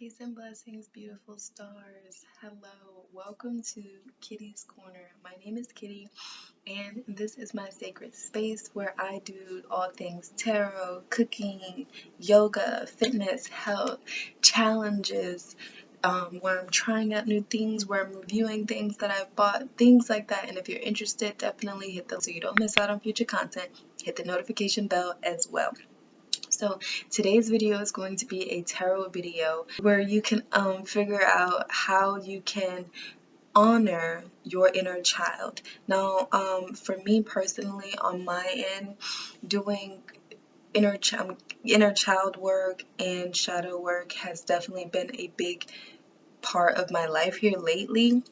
Peace and blessings, beautiful stars. Hello, welcome to Kitty's Corner. My name is Kitty, and this is my sacred space where I do all things tarot, cooking, yoga, fitness, health, challenges, where I'm trying out new things, where I'm reviewing things that I've bought, things like that. And if you're interested, definitely hit the so you don't miss out on future content. Hit the notification bell as well. So today's video is going to be a tarot video where you can figure out how you can honor your inner child. Now, for me personally, on my end, doing inner child work and shadow work has definitely been a big part of my life here lately.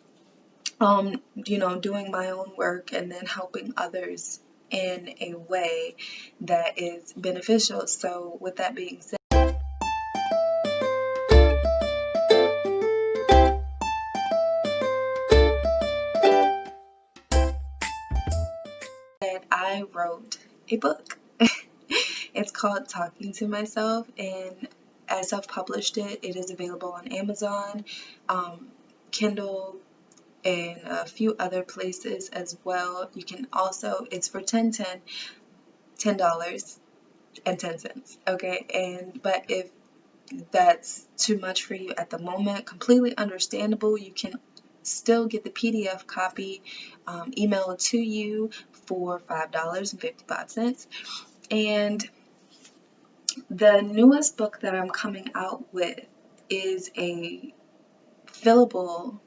Doing my own work and then helping others in a way that is beneficial. So with that being said, I wrote a book. It's called Talking to Myself, and I self-published it. It is available on Amazon, Kindle, and a few other places as well. You can also, it's for $10.10, okay? But if that's too much for you at the moment, completely understandable. You can still get the PDF copy emailed to you for $5.55. And the newest book that I'm coming out with is a fillable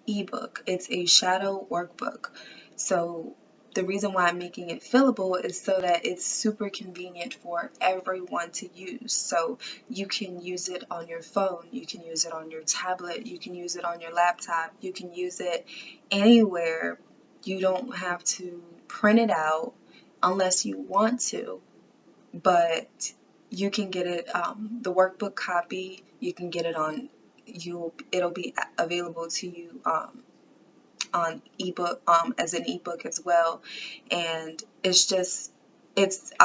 ebook. It's a shadow workbook. So the reason why I'm making it fillable is so that it's super convenient for everyone to use. So you can use it on your phone, you can use it on your tablet, you can use it on your laptop, you can use it anywhere. You don't have to print it out unless you want to, but you can get it, the workbook copy, you can get it on, it'll be available to you on ebook, as an ebook as well. And I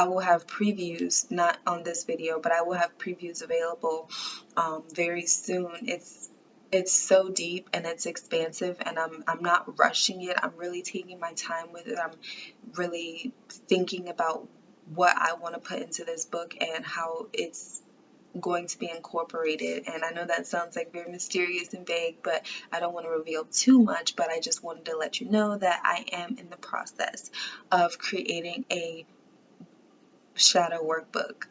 will have previews, not on this video, but I will have previews available very soon. It's so deep and it's expansive, and I'm not rushing it. I'm really taking my time with it. I'm really thinking about what I want to put into this book and how it's going to be incorporated. And I know that sounds like very mysterious and vague, but I don't want to reveal too much. But I just wanted to let you know that I am in the process of creating a shadow workbook,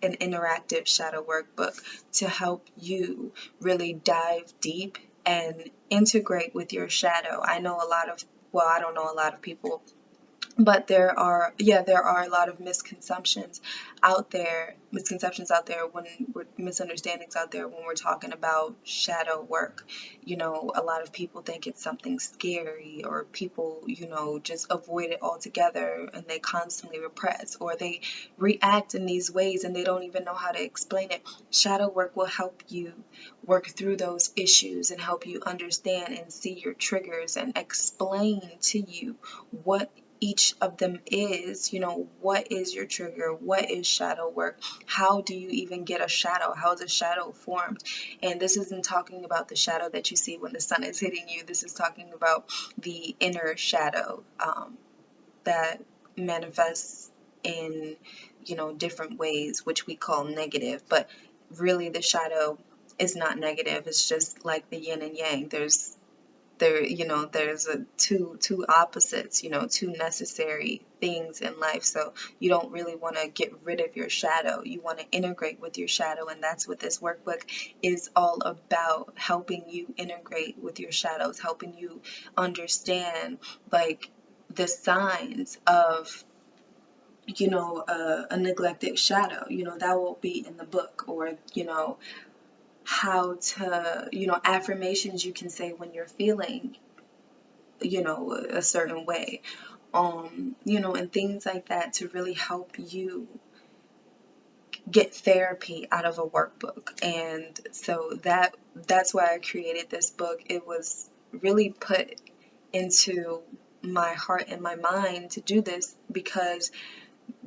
an interactive shadow workbook, to help you really dive deep and integrate with your shadow. I know I don't know a lot of people, but there are a lot of misconceptions out there misunderstandings out there when we're talking about shadow work. A lot of people think it's something scary, or people, just avoid it altogether, and they constantly repress, or they react in these ways and they don't even know how to explain it. Shadow work will help you work through those issues and help you understand and see your triggers and explain to you what each of them is. What is your trigger? What is shadow work? How do you even get a shadow? How is a shadow formed? And this isn't talking about the shadow that you see when the sun is hitting you. This is talking about the inner shadow that manifests in, different ways, which we call negative. But really, the shadow is not negative. It's just like the yin and yang. There's two opposites, two necessary things in life. So you don't really want to get rid of your shadow. You want to integrate with your shadow, and that's what this workbook is all about, helping you integrate with your shadows, helping you understand like the signs of a neglected shadow. That will be in the book, or how to, affirmations you can say when you're feeling, a certain way, and things like that, to really help you get therapy out of a workbook. And so that's why I created this book. It was really put into my heart and my mind to do this, because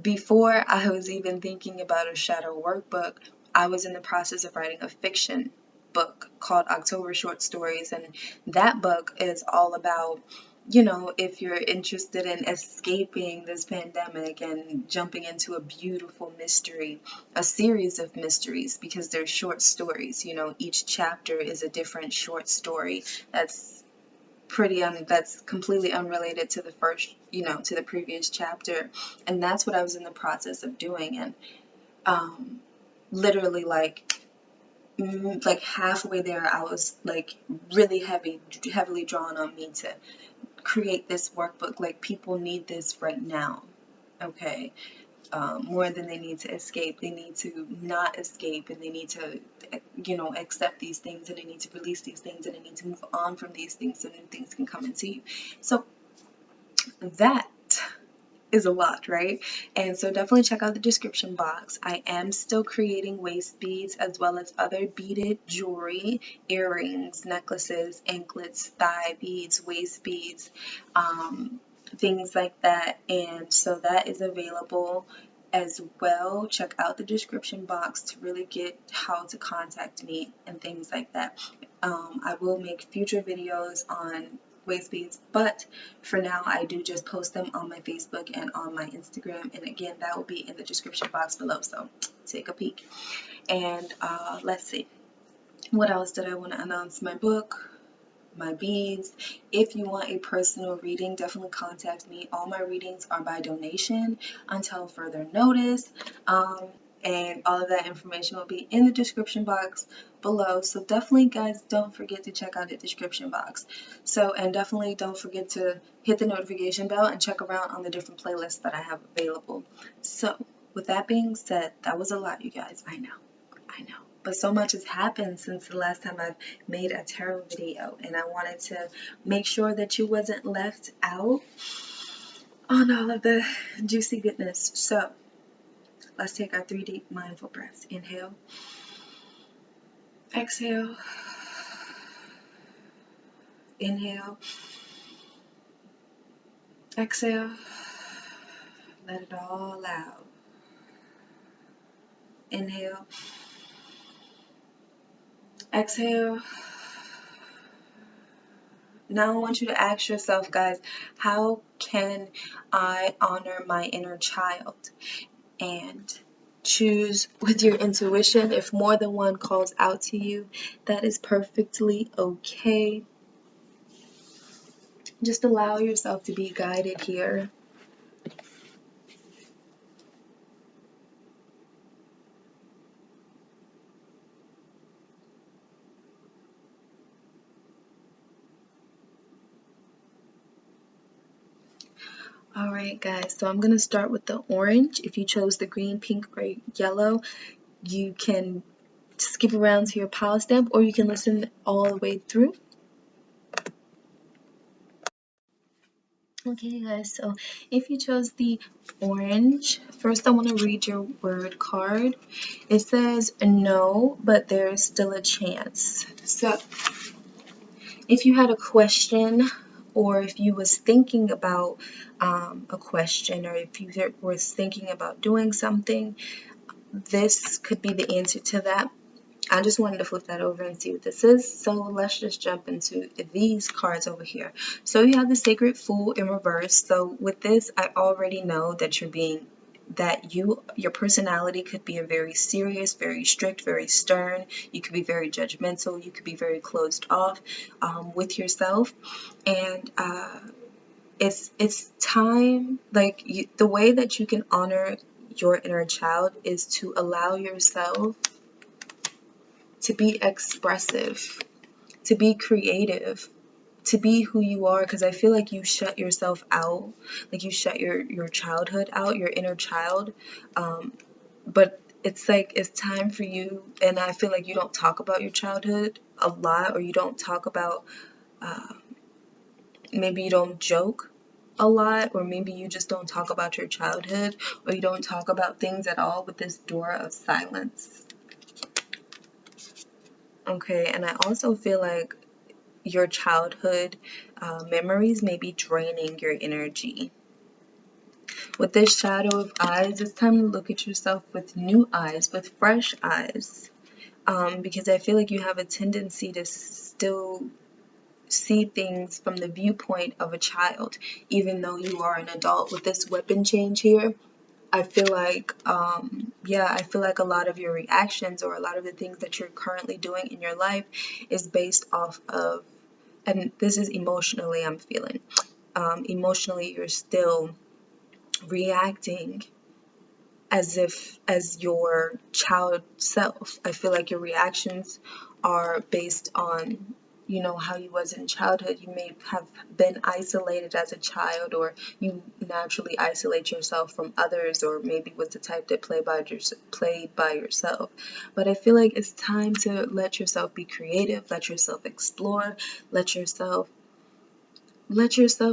before I was even thinking about a shadow workbook, I was in the process of writing a fiction book called October Short Stories, and that book is all about, you know, if you're interested in escaping this pandemic and jumping into a beautiful mystery, a series of mysteries, because they're short stories, you know, each chapter is a different short story that's that's completely unrelated to the first, you know, to the previous chapter. And that's what I was in the process of doing. And literally like halfway there, I was like really heavily drawn on me to create this workbook. Like, people need this right now, okay? More than they need to escape, they need to not escape, and they need to, you know, accept these things, and they need to release these things, and they need to move on from these things so new things can come into you. So that is a lot, right? And so definitely check out the description box. I am still creating waist beads as well as other beaded jewelry, earrings, necklaces, anklets, thigh beads, waist beads, things like that. And so that is available as well. Check out the description box to really get how to contact me and things like that. I will make future videos on waist beads, but for now I do just post them on my Facebook and on my Instagram, and again, that will be in the description box below, so take a peek. And let's see, what else did I want to announce? My book, my beads. If you want a personal reading, definitely contact me. All my readings are by donation until further notice. And all of that information will be in the description box below. So definitely, guys, don't forget to check out the description box. So, and definitely don't forget to hit the notification bell and check around on the different playlists that I have available. So, with that being said, that was a lot, you guys. I know. But so much has happened since the last time I've made a tarot video, and I wanted to make sure that you wasn't left out on all of the juicy goodness. So, let's take our 3 deep mindful breaths. Inhale. Exhale. Inhale. Exhale. Let it all out. Inhale. Exhale. Now I want you to ask yourself, guys, how can I honor my inner child? And choose with your intuition. If more than one calls out to you, that is perfectly okay. Just allow yourself to be guided here. Alright, guys, so I'm going to start with the orange. If you chose the green, pink, or yellow, you can skip around to your pile stamp, or you can listen all the way through. Okay, guys, so if you chose the orange, first I want to read your word card. It says no, but there's still a chance. So if you had a question, or if you was thinking about a question, or if you were thinking about doing something, this could be the answer to that. I just wanted to flip that over and see what this is. So let's just jump into these cards over here. So you have the Sacred Fool in reverse. So with this, I already know that your personality could be a very serious, very strict, very stern. You could be very judgmental. You could be very closed off with yourself. And it's time, like the way that you can honor your inner child is to allow yourself to be expressive, to be creative, to be who you are, because I feel like you shut yourself out, like you shut your childhood out, your inner child, but it's like it's time for you, and I feel like you don't talk about your childhood a lot, or you don't talk about, maybe you don't joke a lot, or maybe you just don't talk about your childhood, or you don't talk about things at all with this door of silence. Okay, and I also feel like your childhood memories may be draining your energy. With this Shadow of Eyes, it's time to look at yourself with new eyes, with fresh eyes. because I feel like you have a tendency to still see things from the viewpoint of a child, even though you are an adult. With this weapon change here, I feel like, yeah, I feel like a lot of your reactions or a lot of the things that you're currently doing in your life is based off of, and this is emotionally, I'm feeling, emotionally, you're still reacting as your child self. I feel like your reactions are based on, you know, how you was in childhood. You may have been isolated as a child, or you naturally isolate yourself from others, or maybe was the type that played by yourself. But I feel like it's time to let yourself be creative, let yourself explore, let yourself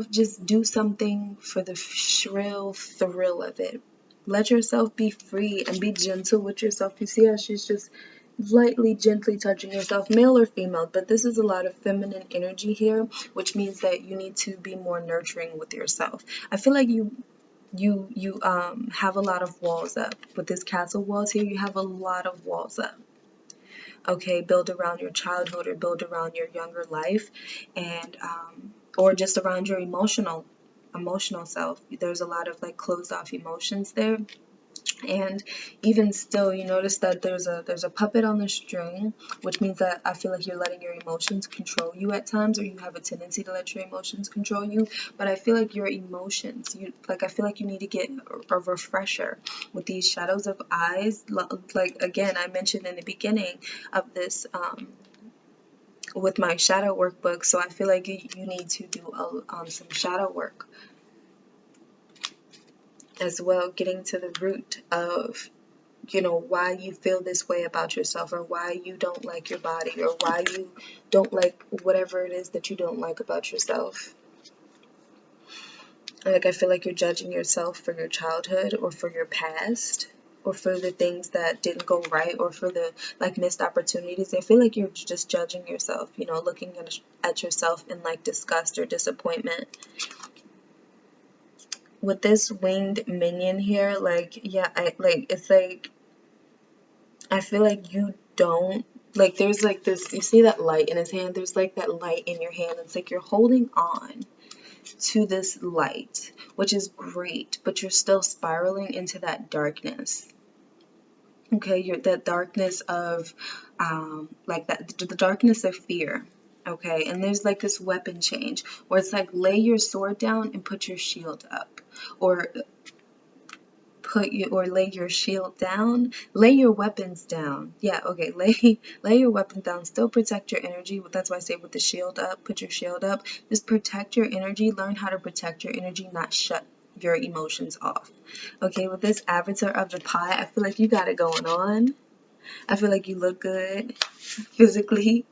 just do something for the shrill thrill of it. Let yourself be free and be gentle with yourself. You see how she's just lightly, gently touching yourself, male or female, but this is a lot of feminine energy here, which means that you need to be more nurturing with yourself. I feel like you have a lot of walls up. With this castle walls here, you have a lot of walls up. Okay, build around your childhood or build around your younger life, and or just around your emotional self. There's a lot of like closed off emotions there. And even still, you notice that there's a puppet on the string, which means that I feel like you're letting your emotions control you at times, or you have a tendency to let your emotions control you. But I feel like your emotions, I feel like you need to get a refresher with these shadows of eyes. Like again, I mentioned in the beginning of this, with my shadow workbook, so I feel like you need to do some shadow work as well, getting to the root of, you know, why you feel this way about yourself, or why you don't like your body, or why you don't like whatever it is that you don't like about yourself. Like, I feel like you're judging yourself for your childhood, or for your past, or for the things that didn't go right, or for the like missed opportunities. I feel like you're just judging yourself, you know, looking at yourself in like disgust or disappointment. With this winged minion here, like, yeah, it's like, I feel like you don't, like, there's like this, you see that light in his hand? There's like that light in your hand. It's like you're holding on to this light, which is great, but you're still spiraling into that darkness. Okay, you're that darkness of, like the darkness of fear. Okay, and there's like this weapon change where it's like lay your sword down and put your shield up, or lay your shield down, lay your weapons down. Yeah, okay, lay your weapons down, still protect your energy. That's why I say with the shield up, put your shield up. Just protect your energy, learn how to protect your energy, not shut your emotions off. Okay, with this avatar of the pie, I feel like you got it going on. I feel like you look good physically.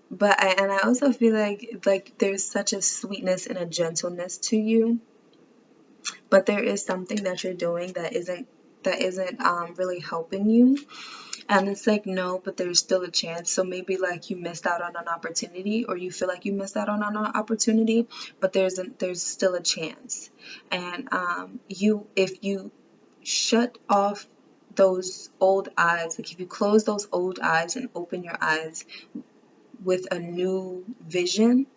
But I also feel like there's such a sweetness and a gentleness to you. But there is something that you're doing that isn't really helping you, and it's like, no, but there's still a chance. So maybe like you missed out on an opportunity, or you feel like you missed out on an opportunity, but there's still a chance. And if you shut off those old eyes, like if you close those old eyes and open your eyes with a new vision,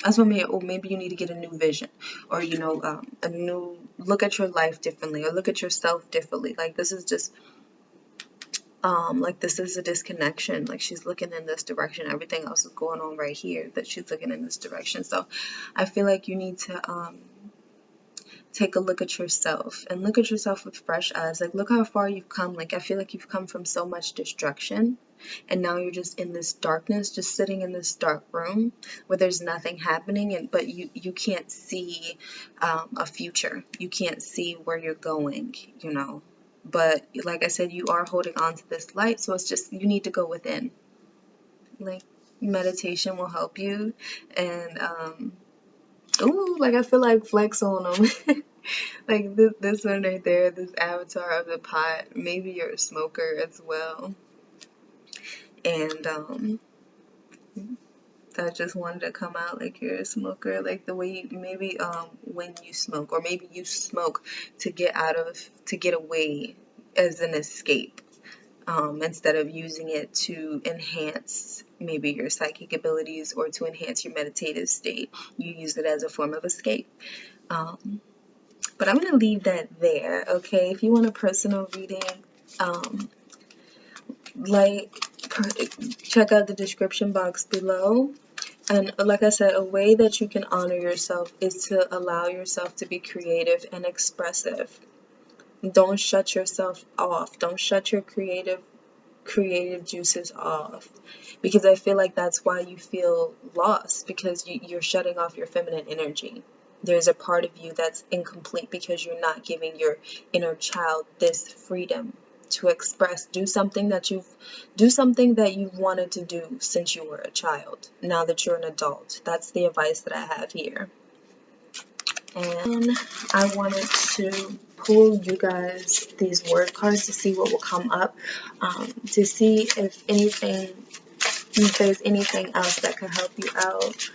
that's what maybe you need to get a new vision, or, you know, a new look at your life differently, or look at yourself differently. Like this is just, like this is a disconnection. Like she's looking in this direction. Everything else is going on right here, that she's looking in this direction. So I feel like you need to take a look at yourself, and look at yourself with fresh eyes. Like, look how far you've come. Like, I feel like you've come from so much destruction, and now you're just in this darkness, just sitting in this dark room where there's nothing happening, but you can't see a future. You can't see where you're going, you know. But like I said, you are holding on to this light, so it's just, you need to go within. Like, meditation will help you, and ooh, like I feel like flex on them. Like this one right there, this avatar of the pot. Maybe you're a smoker as well, and I just wanted to come out like you're a smoker, like the way maybe when you smoke, or maybe you smoke to get away as an escape. instead of using it to enhance maybe your psychic abilities or to enhance your meditative state. You use it as a form of escape. But I'm going to leave that there, okay? If you want a personal reading, check out the description box below. And like I said, a way that you can honor yourself is to allow yourself to be creative and expressive. Don't shut yourself off. Don't shut your creative juices off, because I feel like that's why you feel lost, because you're shutting off your feminine energy. There's a part of you that's incomplete because you're not giving your inner child this freedom to express. Do something that you've wanted to do since you were a child. Now that you're an adult, that's the advice that I have here. And I wanted to pull you guys these word cards to see what will come up, to see if there's anything else that could help you out.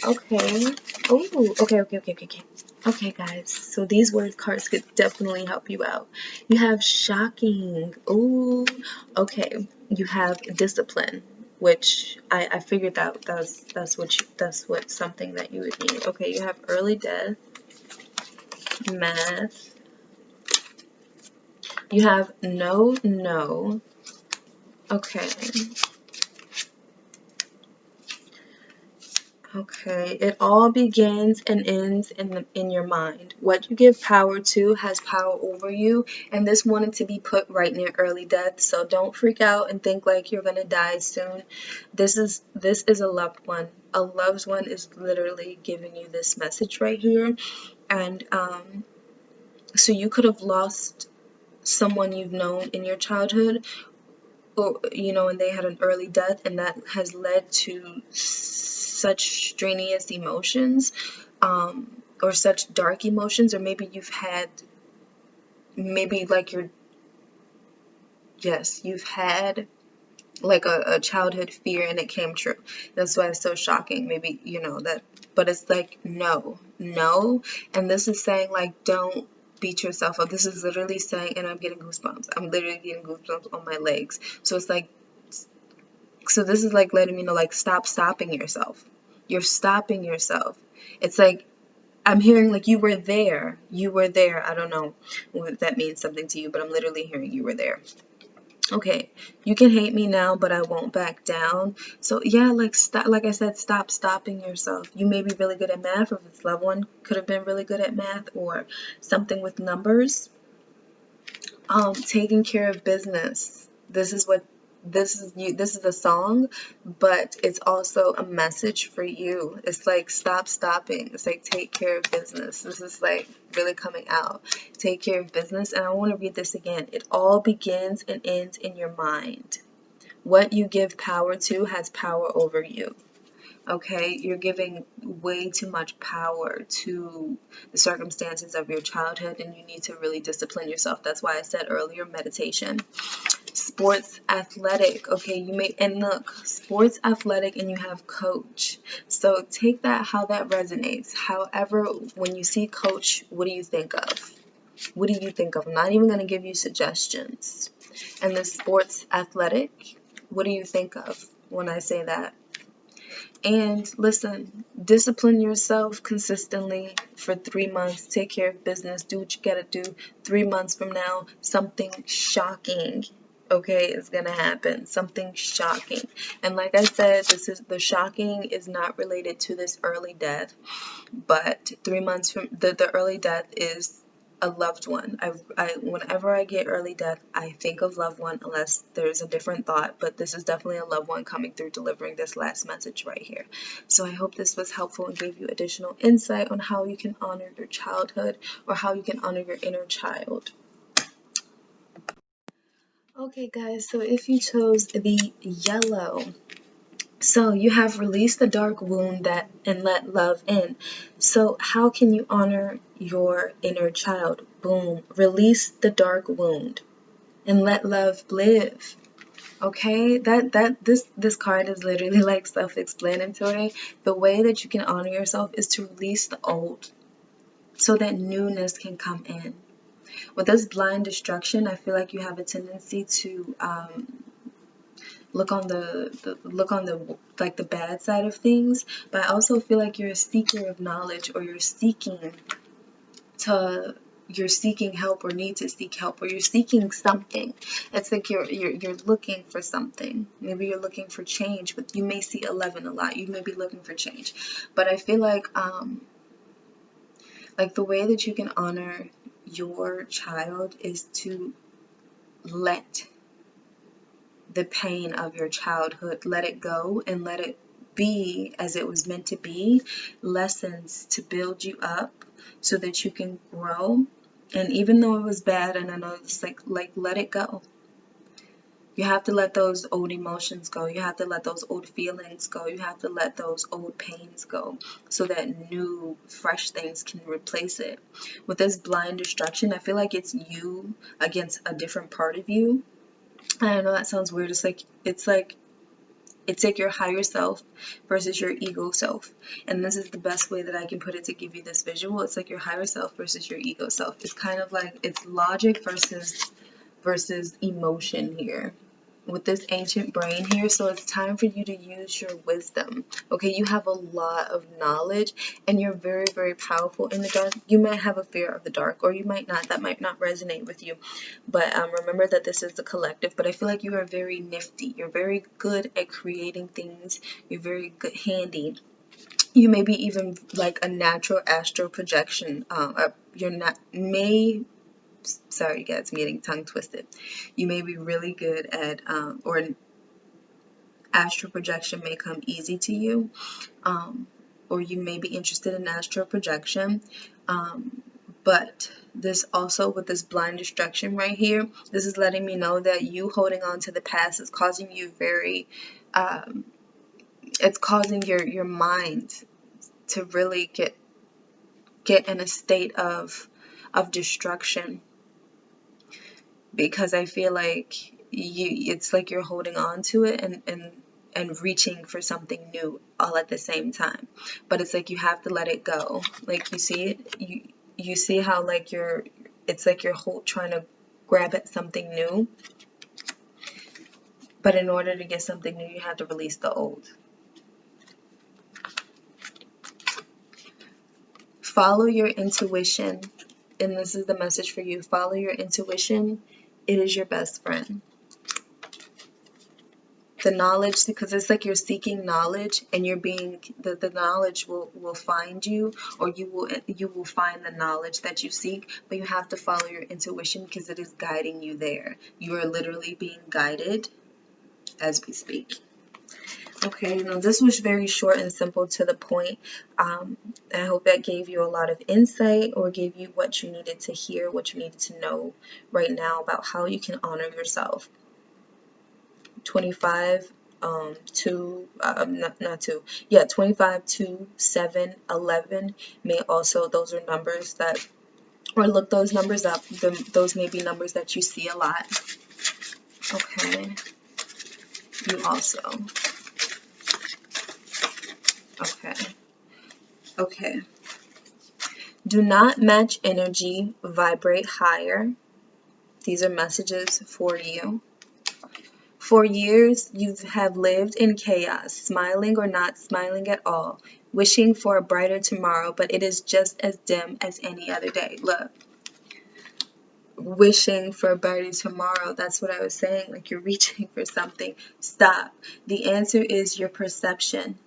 Okay. Oh, okay. Okay, guys. So these word cards could definitely help you out. You have shocking. Ooh. Okay. You have discipline, which I figured that's what something that you would need. Okay. You have early death, math. You have no. Okay. Okay, it all begins and ends in your mind. What you give power to has power over you, and this wanted to be put right near early death, so don't freak out and think like you're gonna die soon. This is a loved one. A loved one is literally giving you this message right here, and so you could have lost someone you've known in your childhood, or and they had an early death, and that has led to such strenuous emotions, or such dark emotions, or maybe you've had, you've had like a childhood fear and it came true. That's why it's so shocking. Maybe that, but it's like no, and this is saying like don't beat yourself up. This is literally saying, and I'm getting goosebumps. I'm literally getting goosebumps on my legs. So it's like, so this is like letting me know, like, stop stopping yourself. You're stopping yourself. It's like, I'm hearing like you were there. I don't know if that means something to you, but I'm literally hearing you were there. Okay, you can hate me now, but I won't back down. So yeah, like like I said, stop stopping yourself. You may be really good at math, or this loved one could have been really good at math or something with numbers. Taking care of business. This is a song, but it's also a message for you. It's like stop stopping. It's like take care of business. This is like really coming out. Take care of business. And I want to read this again. It all begins and ends in your mind. What you give power to has power over you. Okay, you're giving way too much power to the circumstances of your childhood, and you need to really discipline yourself. That's why I said earlier, meditation. Sports athletic. Okay, and look, sports athletic, and you have coach. So take that how that resonates. However, when you see coach, what do you think of? What do you think of? I'm not even going to give you suggestions. And the sports athletic, what do you think of when I say that? And listen, discipline yourself consistently for 3 months. Take care of business. Do what you gotta do. 3 months from now, something shocking, okay, is gonna happen. Something shocking. And like I said, the shocking is not related to this early death, but 3 months from the early death is a loved one. Whenever I get early death, I think of loved one, unless there's a different thought, but this is definitely a loved one coming through, delivering this last message right here. So I hope this was helpful and gave you additional insight on how you can honor your childhood, or how you can honor your inner child. Okay guys, so if you chose the yellow, so you have released the dark wound and let love in. So how can you honor your inner child? Boom. Release the dark wound and let love live. Okay? This card is literally like self-explanatory. The way that you can honor yourself is to release the old so that newness can come in. With this blind destruction, I feel like you have a tendency to look on the like the bad side of things, but I also feel like you're a seeker of knowledge, or you're seeking help, or need to seek help, or you're seeking something. It's like you're looking for something. Maybe you're looking for change, but you may see 11 a lot. You may be looking for change, but I feel like the way that you can honor your child is to let the pain of your childhood, let it go and let it be as it was meant to be, lessons to build you up so that you can grow. And even though it was bad, and I know it's like let it go. You have to let those old emotions go. You have to let those old feelings go. You have to let those old pains go so that new, fresh things can replace it. With this blind destruction, I feel like it's you against a different part of you. I know that sounds weird. It's like your higher self versus your ego self. And this is the best way that I can put it to give you this visual. It's like your higher self versus your ego self. It's kind of like it's logic versus emotion here with this ancient brain here. So it's time for you to use your wisdom. Okay, you have a lot of knowledge and you're very, very powerful in the dark. You might have a fear of the dark, or you might not. That might not resonate with you. But remember that this is the collective. But I feel like you are very nifty. You're very good at creating things. You're very good, handy. You may be even like a natural astral projection. You're not sorry guys, I'm getting tongue twisted. You may be really good at or an astral projection may come easy to you, or you may be interested in astral projection, but this also, with this blind destruction right here, this is letting me know that you holding on to the past is causing you very it's causing your mind to really get in a state of destruction, because I feel like it's like you're holding on to it and reaching for something new all at the same time. But it's like you have to let it go. Like you see it, you see how like it's like you're trying to grab at something new. But in order to get something new, you have to release the old. Follow your intuition. And this is the message for you. Follow your intuition. It is your best friend. The knowledge, because it's like you're seeking knowledge, and you're being the knowledge will find you, or you will find the knowledge that you seek, but you have to follow your intuition because it is guiding you there. You are literally being guided as we speak. Okay, now this was very short and simple, to the point. I hope that gave you a lot of insight, or gave you what you needed to hear, what you needed to know right now about how you can honor yourself. 25 to 25 to 7 11 may also, those are numbers that, or look those numbers up. Those may be numbers that you see a lot. Okay, you also, okay, do not match energy, vibrate higher. These are messages for you. For years, you have lived in chaos, smiling or not smiling at all, wishing for a brighter tomorrow, but it is just as dim as any other day. Look, wishing for a brighter tomorrow, that's what I was saying, like you're reaching for something. Stop. The answer is your perception.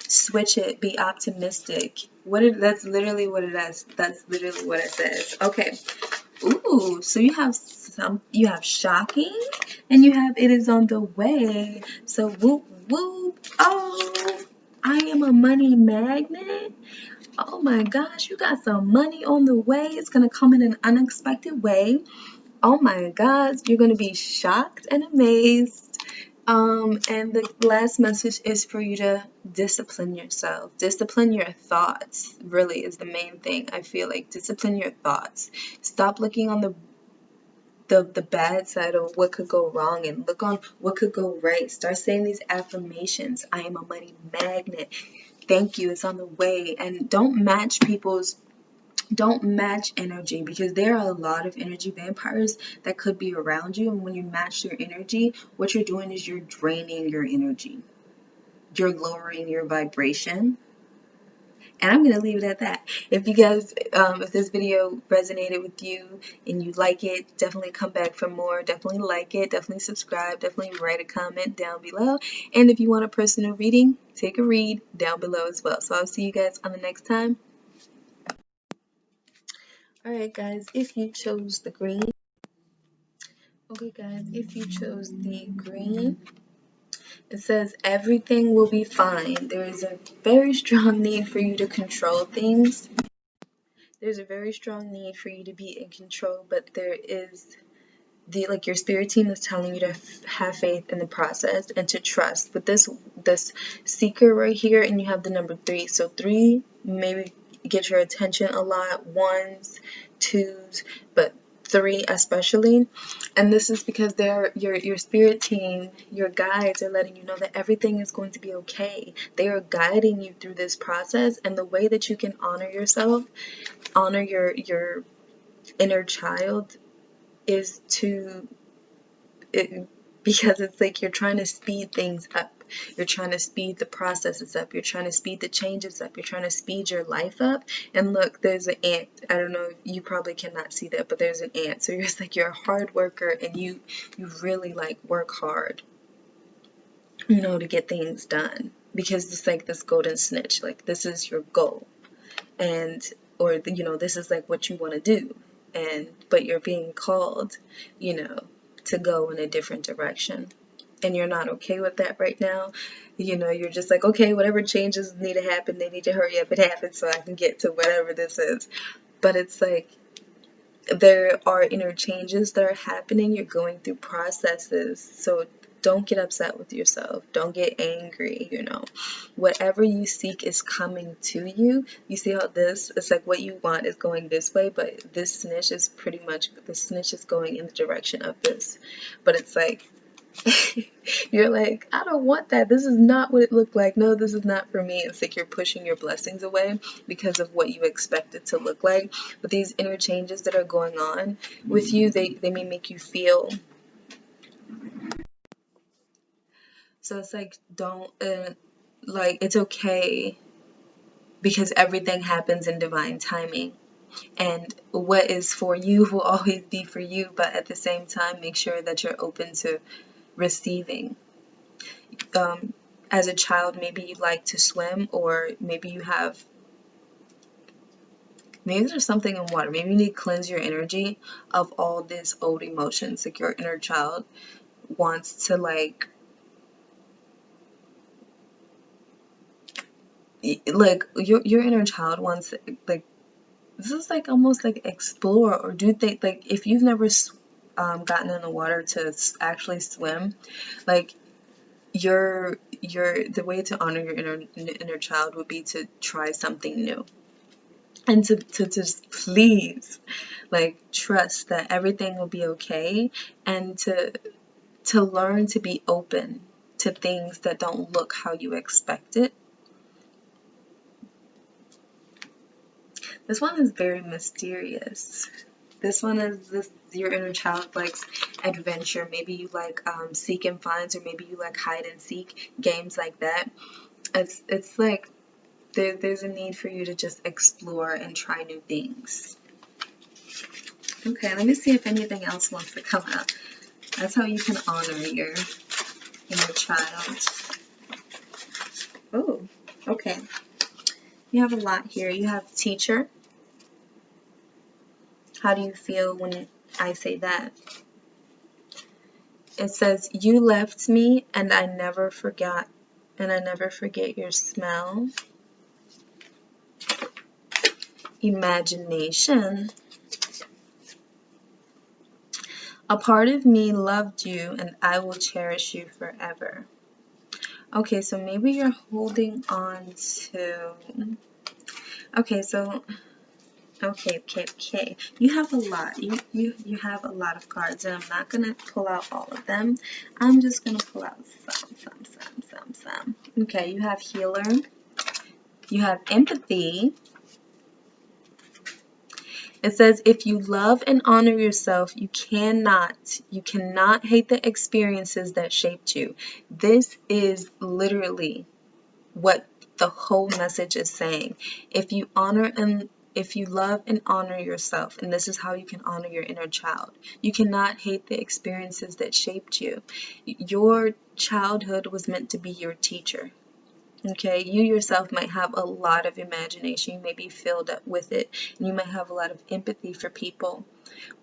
Switch it. Be optimistic. That's literally what it is. That's literally what it says. Okay. Ooh, so you have shocking, and you have it is on the way. So whoop whoop. Oh, I am a money magnet. Oh my gosh, you got some money on the way. It's gonna come in an unexpected way. Oh my gosh, you're gonna be shocked and amazed. And the last message is for you to discipline yourself. Discipline your thoughts, really, is the main thing. I feel like discipline your thoughts. Stop looking on the bad side of what could go wrong, and look on what could go right. Start saying these affirmations. I am a money magnet. Thank you. It's on the way. And don't match people's Don't match energy, because there are a lot of energy vampires that could be around you, and when you match their energy, what you're doing is you're draining your energy. You're lowering your vibration. And I'm going to leave it at that. If you guys, if this video resonated with you and you like it, definitely come back for more. Definitely like it. Definitely subscribe. Definitely write a comment down below. And if you want a personal reading, take a read down below as well. So I'll see you guys on the next time. Alright guys, if you chose the green. Okay guys, if you chose the green, it says everything will be fine. There is a very strong need for you to control things. There's a very strong need for you to be in control, but there is like your spirit team is telling you to have faith in the process and to trust. With this seeker right here, and you have the number 3. So 3 maybe get your attention a lot, 1s, 2s, but 3 especially. And this is because your spirit team, your guides are letting you know that everything is going to be okay. They are guiding you through this process, and the way that you can honor yourself, honor your inner child, is to because it's like you're trying to speed things up. You're trying to speed the processes up. You're trying to speed the changes up. You're trying to speed your life up. And look, there's an ant. I don't know, you probably cannot see that, but there's an ant. So it's like you're a hard worker, and you really like work hard, you know, to get things done. Because it's like this golden snitch. Like, this is your goal. And, or, you know, this is like what you want to do. But you're being called, you know, to go in a different direction, and you're not okay with that right now. You know, you're just like, okay, whatever changes need to happen, they need to hurry up and happen so I can get to whatever this is. But it's like there are inner changes that are happening. You're going through processes, so don't get upset with yourself. Don't get angry, you know. Whatever you seek is coming to you. You see how it's like what you want is going this way, but this snitch is the snitch is going in the direction of this. But it's like, you're like, I don't want that. This is not what it looked like. No, this is not for me. It's like you're pushing your blessings away because of what you expect it to look like. But these inner changes that are going on with you, they may make you feel. So it's like, don't, like, it's okay, because everything happens in divine timing. And what is for you will always be for you, but at the same time, make sure that you're open to receiving. As a child, maybe you like to swim, or maybe there's something in water. Maybe you need to cleanse your energy of all these old emotions. Like, your inner child wants to, like your inner child wants, like, this is like almost like explore or do things. Like, if you've never gotten in the water to actually swim, like, the way to honor your inner child would be to try something new, and to just please, like, trust that everything will be okay, and to learn to be open to things that don't look how you expect it. This one is very mysterious. This one is your inner child likes adventure. Maybe you like seek and finds, or maybe you like hide and seek, games like that. It's like there's a need for you to just explore and try new things. Okay, let me see if anything else wants to come out. That's how you can honor your inner child. Oh, okay. You have a lot here. You have teacher. How do you feel when I say that? It says, you left me and I never forgot, and I never forget your smell. Imagination. A part of me loved you and I will cherish you forever. Okay, so maybe you're holding on to... Okay, so... Okay. You have a lot. You have a lot of cards, and I'm not going to pull out all of them. I'm just going to pull out some. Okay, you have healer. You have empathy. It says, if you love and honor yourself, you cannot hate the experiences that shaped you. This is literally what the whole message is saying. If you love and honor yourself, and this is how you can honor your inner child, you cannot hate the experiences that shaped you. Your childhood was meant to be your teacher. Okay, you yourself might have a lot of imagination. You may be filled up with it, and you might have a lot of empathy for people,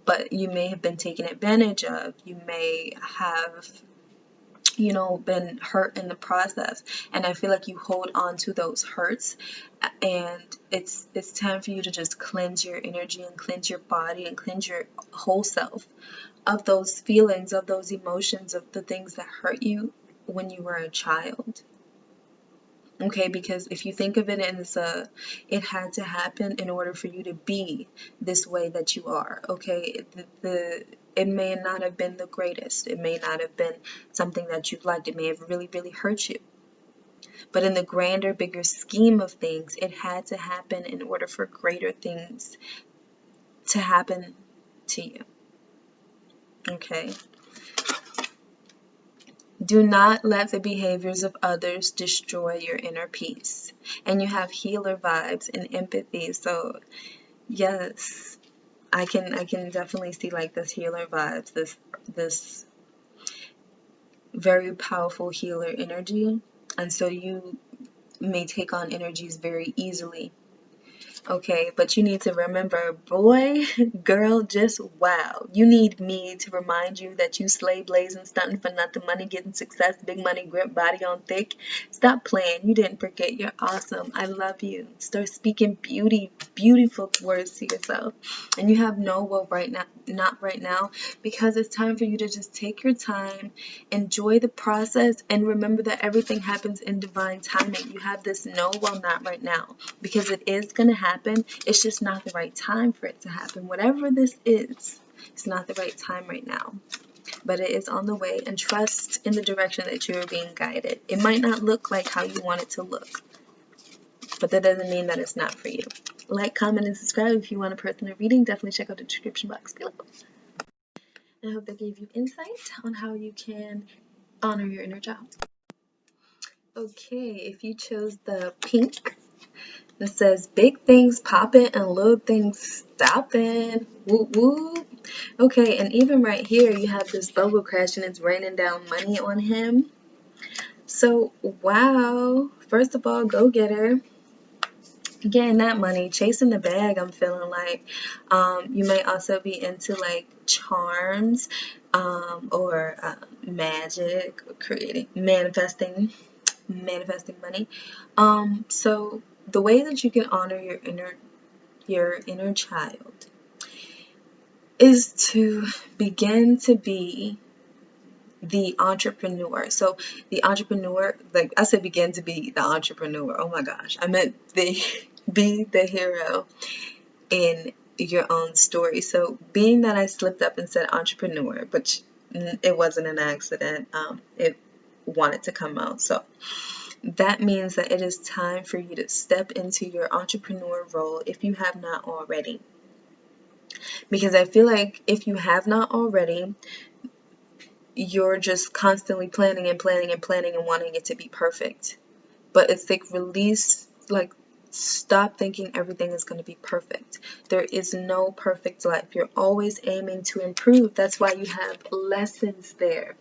but you may have been taken advantage of. You may have, been hurt in the process, and I feel like you hold on to those hurts, and it's time for you to just cleanse your energy and cleanse your body and cleanse your whole self of those feelings, of those emotions, of the things that hurt you when you were a child. Okay, because if you think of it as it had to happen in order for you to be this way that you are. Okay, it may not have been the greatest. It may not have been something that you liked. It may have really, really hurt you. But in the grander, bigger scheme of things, it had to happen in order for greater things to happen to you. Okay. Do not let the behaviors of others destroy your inner peace. And you have healer vibes and empathy. So yes, I can definitely see like this healer vibes, this very powerful healer energy. And so you may take on energies very easily. Okay, but you need to remember, boy, girl, just wow. You need me to remind you that you slay blazing, stunting for nothing, money, getting success, big money, grip, body on thick. Stop playing. You didn't forget. You're awesome. I love you. Start speaking beautiful words to yourself. And you have no well right now, not right now, because it's time for you to just take your time, enjoy the process, and remember that everything happens in divine timing. You have this no well not right now, because it is going to happen. It's just not the right time for it to happen. Whatever this is, it's not the right time right now. But it is on the way, and trust in the direction that you are being guided. It might not look like how you want it to look, but that doesn't mean that it's not for you. Like, comment, and subscribe if you want a personal reading. Definitely check out the description box below. I hope that gave you insight on how you can honor your inner child. Okay, if you chose the pink, it says big things popping and little things stopping. Woo woo. Okay, and even right here you have this bubble crash and it's raining down money on him. So wow, first of all, go get her. Getting that money, chasing the bag. I'm feeling like you may also be into like charms or magic, or creating, manifesting money. So the way that you can honor your inner child is to begin to be the entrepreneur. So the entrepreneur, like I said, begin to be the entrepreneur. Oh my gosh, I meant be the hero in your own story. So being that I slipped up and said entrepreneur, but it wasn't an accident. It wanted to come out. So that means that it is time for you to step into your entrepreneur role if you have not already. Because I feel like if you have not already, you're just constantly planning and planning and planning and wanting it to be perfect. But it's like release, like stop thinking everything is going to be perfect. There is no perfect life. You're always aiming to improve. That's why you have lessons there.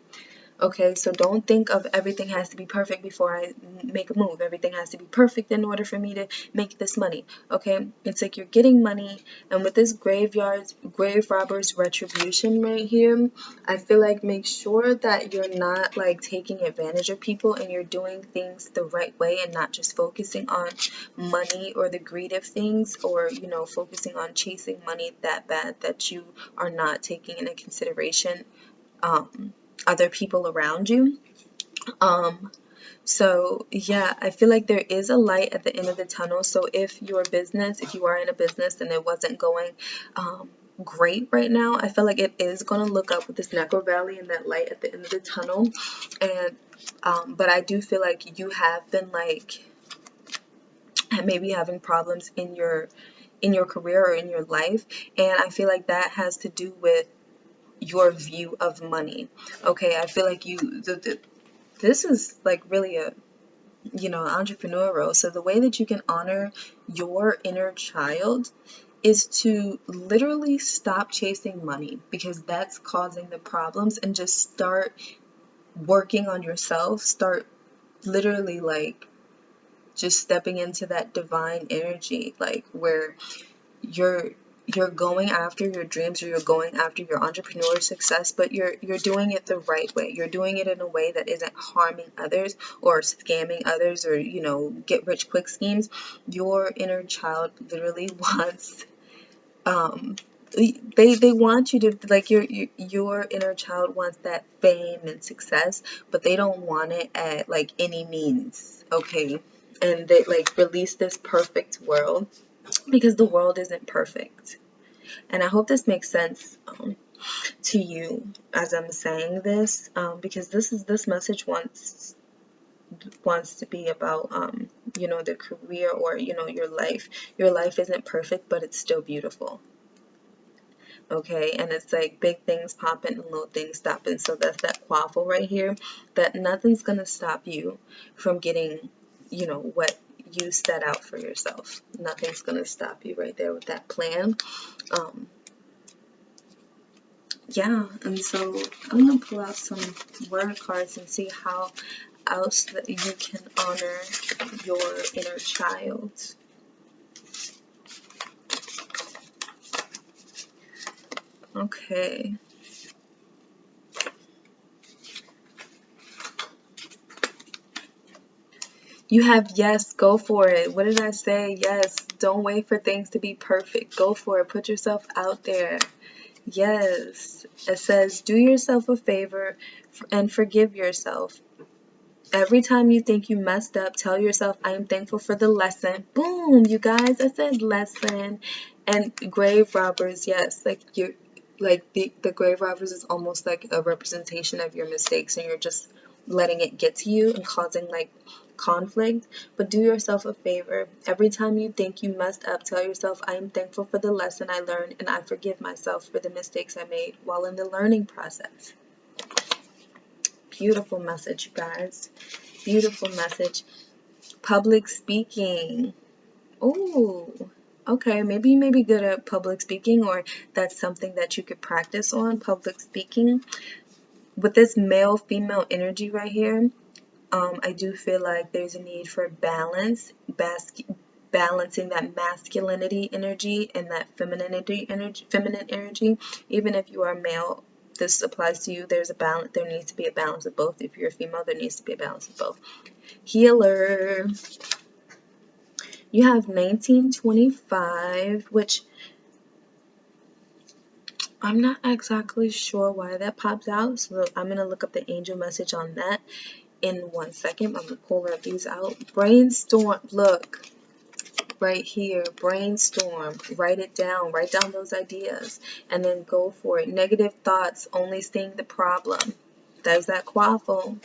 Okay, so don't think of everything has to be perfect before I make a move. Everything has to be perfect in order for me to make this money. Okay, it's like you're getting money, and with this grave robber's retribution right here, I feel like make sure that you're not like taking advantage of people and you're doing things the right way and not just focusing on money or the greed of things, or focusing on chasing money that bad that you are not taking into consideration other people around you. So yeah, I feel like there is a light at the end of the tunnel. So if you are in a business and it wasn't going great right now, I feel like it is going to look up with this Necro Valley and that light at the end of the tunnel. And but I do feel like you have been like maybe having problems in your in your career or in your life. And I feel like that has to do with your view of money. Okay, I feel like this is like really a entrepreneur role. So the way that you can honor your inner child is to literally stop chasing money, because that's causing the problems, and just start working on yourself. Start literally like just stepping into that divine energy, like where you're going after your dreams, or you're going after your entrepreneur success, but you're doing it the right way. You're doing it in a way that isn't harming others or scamming others, or get rich quick schemes. Your inner child literally wants they want you to, like, your inner child wants that fame and success, but they don't want it at like any means. Okay, and they like release this perfect world, because the world isn't perfect. And I hope this makes sense to you as I'm saying this, because this message wants to be about the career, or your life. Your life isn't perfect, but it's still beautiful. Okay, and it's like big things popping and little things stopping. So that's that quaffle right here, that nothing's gonna stop you from getting what you set out for yourself. Nothing's gonna stop you right there with that plan. Yeah, and so I'm gonna pull out some word cards and see how else that you can honor your inner child. Okay. You have yes, go for it. What did I say? Yes, don't wait for things to be perfect. Go for it. Put yourself out there. Yes. It says, do yourself a favor and forgive yourself. Every time you think you messed up, tell yourself, I am thankful for the lesson. Boom, you guys, I said lesson. And grave robbers, yes, like the grave robbers is almost like a representation of your mistakes, and you're just letting it get to you and causing like conflict. But do yourself a favor. Every time you think you messed up, tell yourself, I am thankful for the lesson I learned, and I forgive myself for the mistakes I made while in the learning process. Beautiful message, you guys. Beautiful message. Public speaking. Oh, okay. Maybe you may be good at public speaking, or that's something that you could practice on, public speaking. With this male-female energy right here, I do feel like there's a need for balance, balancing that masculinity energy and that feminine energy. Even if you are male, this applies to you. There's a balance. There needs to be a balance of both. If you're a female, there needs to be a balance of both. Healer. You have 1925, which I'm not exactly sure why that pops out, so I'm going to look up the angel message on that in 1 second. I'm going to pull these out. Brainstorm. Look. Right here, brainstorm, write it down, write down those ideas, and then go for it. Negative thoughts, only seeing the problem. There's that quaffle.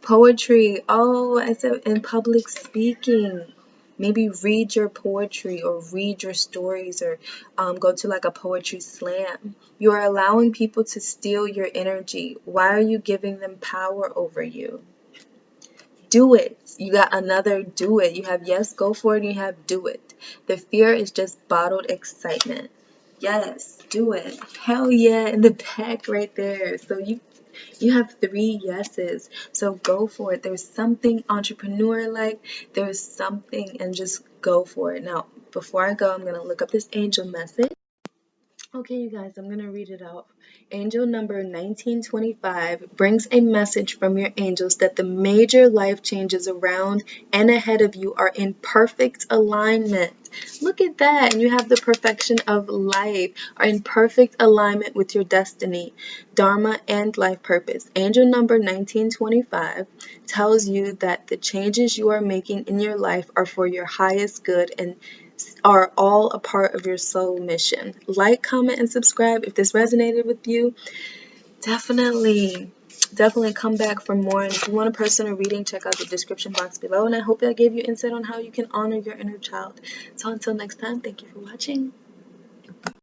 Poetry, oh, I said in public speaking. Maybe read your poetry, or read your stories, or go to like a poetry slam. You are allowing people to steal your energy. Why are you giving them power over you? Do it. You got another do it. You have yes, go for it, and you have do it. The fear is just bottled excitement. Yes, do it. Hell yeah, in the back right there. So you have 3 yeses. So go for it. There's something entrepreneur-like. There's something, and just go for it. Now, before I go, I'm going to look up this angel message. Okay, you guys, I'm going to read it out. Angel number 1925 brings a message from your angels that the major life changes around and ahead of you are in perfect alignment. Look at that. And you have the perfection of life, are in perfect alignment with your destiny, dharma, and life purpose. Angel number 1925 tells you that the changes you are making in your life are for your highest good and are all a part of your soul mission. Like, comment, and subscribe if this resonated with you. Definitely. definitely come back for more. And if you want a personal reading, check out the description box below. And I hope that gave you insight on how you can honor your inner child. So until next time, thank you for watching.